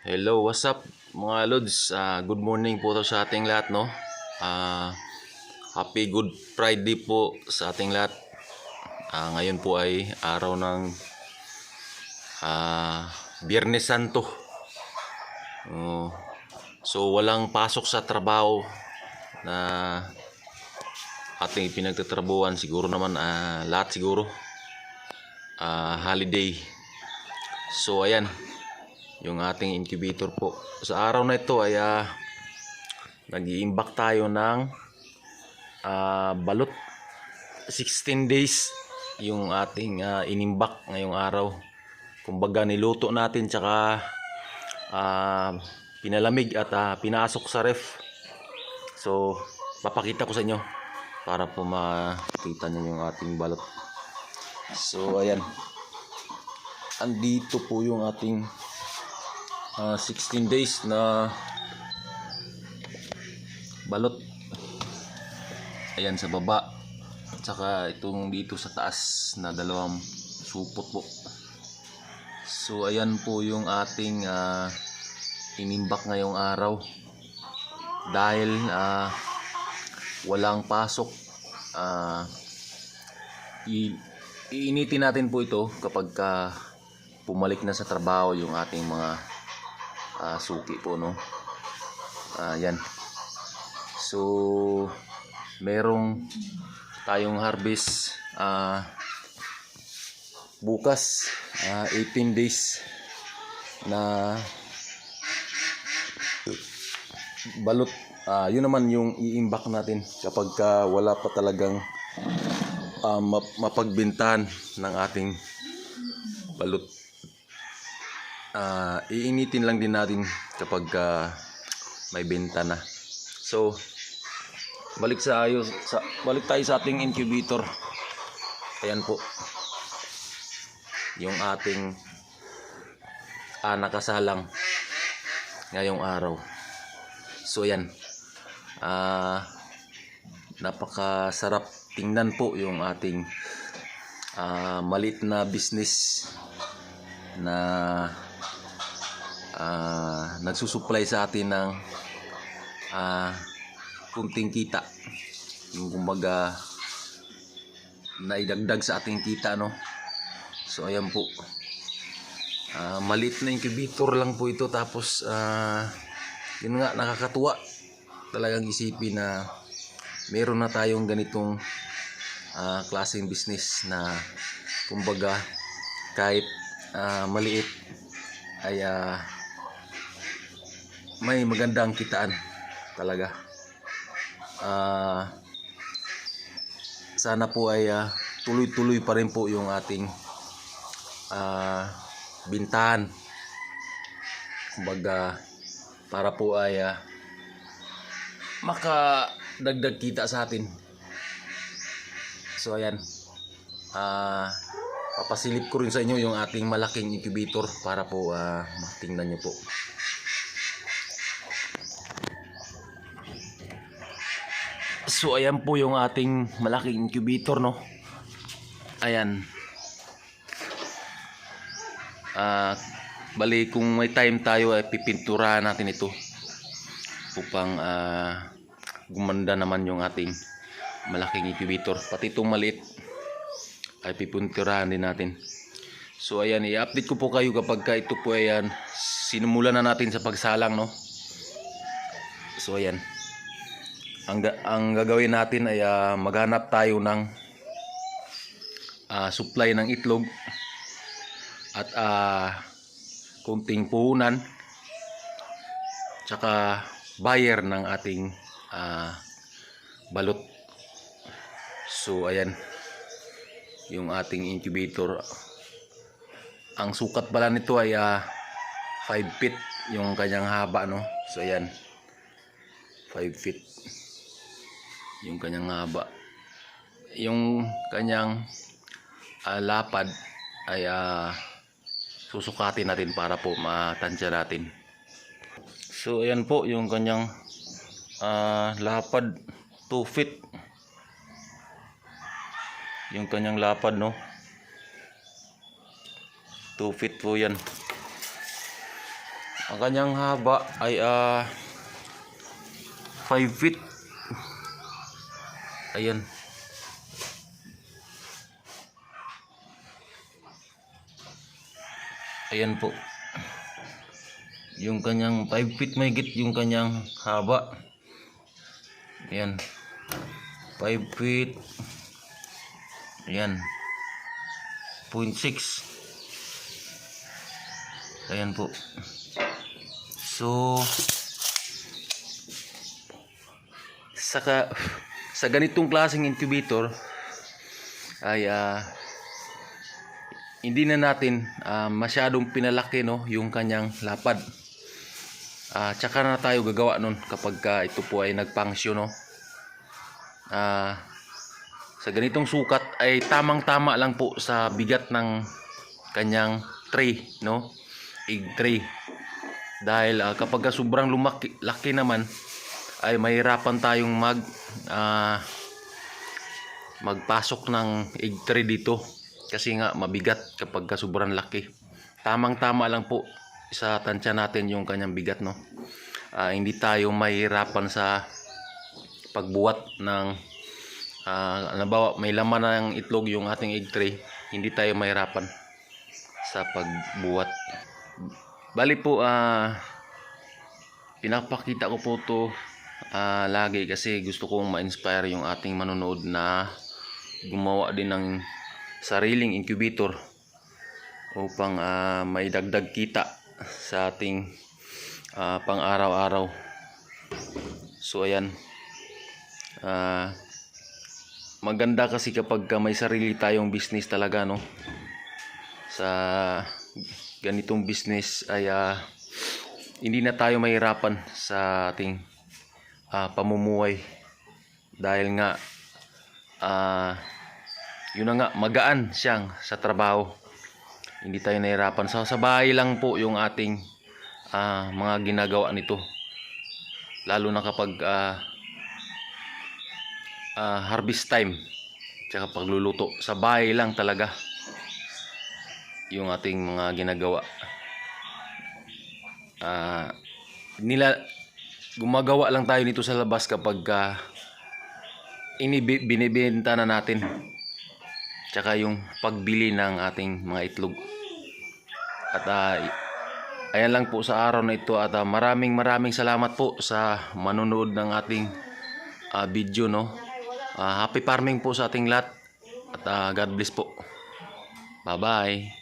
Hello, what's up mga lods? Good morning po to sa ating lahat, no? Happy Good Friday po sa ating lahat. Ngayon po ay araw ng Biyernes Santo. So walang pasok sa trabaho na ating pinagtatrabuhan. Siguro naman lahat siguro holiday. So ayan, yung ating incubator po. Sa araw na ito ay nag-i-imbak tayo ng balot. 16 days yung ating inimbak ngayong araw. Kumbaga niluto natin tsaka pinalamig at pinasok sa ref. So papakita ko sa inyo para po makita nyo yung ating balot. So ayan, andito po yung ating 16 days na balot. Ayan sa baba, tsaka itong dito sa taas na dalawang supot po. So ayan po yung ating inimbak ngayong araw. Dahil walang pasok, iinitin natin po ito kapag pumalik na sa trabaho yung ating mga suki po, no? Yan. So merong tayong harvest bukas, 18 days na balot. Yun naman yung iimbak natin kapag wala pa talagang mapagbintahan ng ating balot. Iinitin lang din natin kapag may benta na. So balik tayo sa ating incubator. Ayan po yung ating nakasalang ngayong araw. So ayan, napakasarap tingnan po yung ating maliit na business na nagsusupply sa atin ng kunting kita, yung kumbaga naidagdag sa ating kita, no? So ayan po, maliit na incubator lang po ito, tapos yun nga, nakakatuwa talagang isipin na meron na tayong ganitong klaseng business na kumbaga kahit maliit ay may magandang kitaan talaga. Sana po ay tuloy-tuloy pa rin po yung ating bintahan, kumbaga para po ay makadagdag kita sa atin. So ayan, papasilip ko rin sa inyo yung ating malaking incubator para po matingnan nyo po. So ayan po yung ating malaking incubator, no? Ayan. Bali kung may time tayo ay pipinturahan natin ito upang gumanda naman yung ating malaking incubator. Pati itong maliit ay pipinturahan din natin. So ayan, i-update ko po kayo kapag ito po ayan, sinumulan na natin sa pagsalang, no? So ayan, ang gagawin natin ay maghanap tayo ng supply ng itlog at kunting puhunan, tsaka buyer ng ating balot. So ayan yung ating incubator. Ang sukat pala nito ay 5 feet yung kanyang haba, no? So ayan, 5 feet yung kanyang haba. Yung kanyang lapad ay susukatin natin para po matansya natin. So ayan po yung kanyang lapad, 2 feet yung kanyang lapad, no? 2 feet po yan. Ang kanyang haba ay 5 feet. Ayan. Ayan po. Yung kanyang 5 feet mahigit yung kanyang haba. Ayan. 5 feet. Ayan. 0.6. Ayan po. So sa ganitong klaseng incubator ay hindi na natin masyadong pinalaki, no, yung kanyang lapad. Tsaka na tayo gagawa nun kapag ito po ay nagpangsyon, no. Sa ganitong sukat ay tamang-tama lang po sa bigat ng kanyang tray, no, egg tray. Dahil kapag sobrang laki naman ay mahirapan tayong magpasok ng egg tray dito kasi nga mabigat kapag sobrang laki. Tamang-tama lang po sa tansya natin yung kanyang bigat, no. Hindi tayo mahirapan sa pagbuhat ng halimbawa may laman ng itlog yung ating egg tray, hindi tayo mahirapan sa pagbuhat. Bali po pinapakita ko po to lagi kasi gusto kong ma-inspire yung ating manonood na gumawa din ng sariling incubator upang may dagdag kita sa ating pang araw-araw. So ayan, maganda kasi kapag may sarili tayong business talaga, no. Sa ganitong business ay hindi na tayo mahirapan sa ating pamumuhay dahil nga yun na nga, magaan siyang sa trabaho. Hindi tayo nahirapan. Sa bahay lang po yung ating mga ginagawa nito, lalo na kapag harvest time tsaka pagluluto. Sa bahay lang talaga yung ating mga ginagawa. Gumagawa lang tayo nito sa labas kapag binibenta na natin, tsaka yung pagbili ng ating mga itlog. At ayan lang po sa araw na ito, at maraming salamat po sa manonood ng ating video, no. Happy farming po sa ating lahat, at God bless po. Bye bye.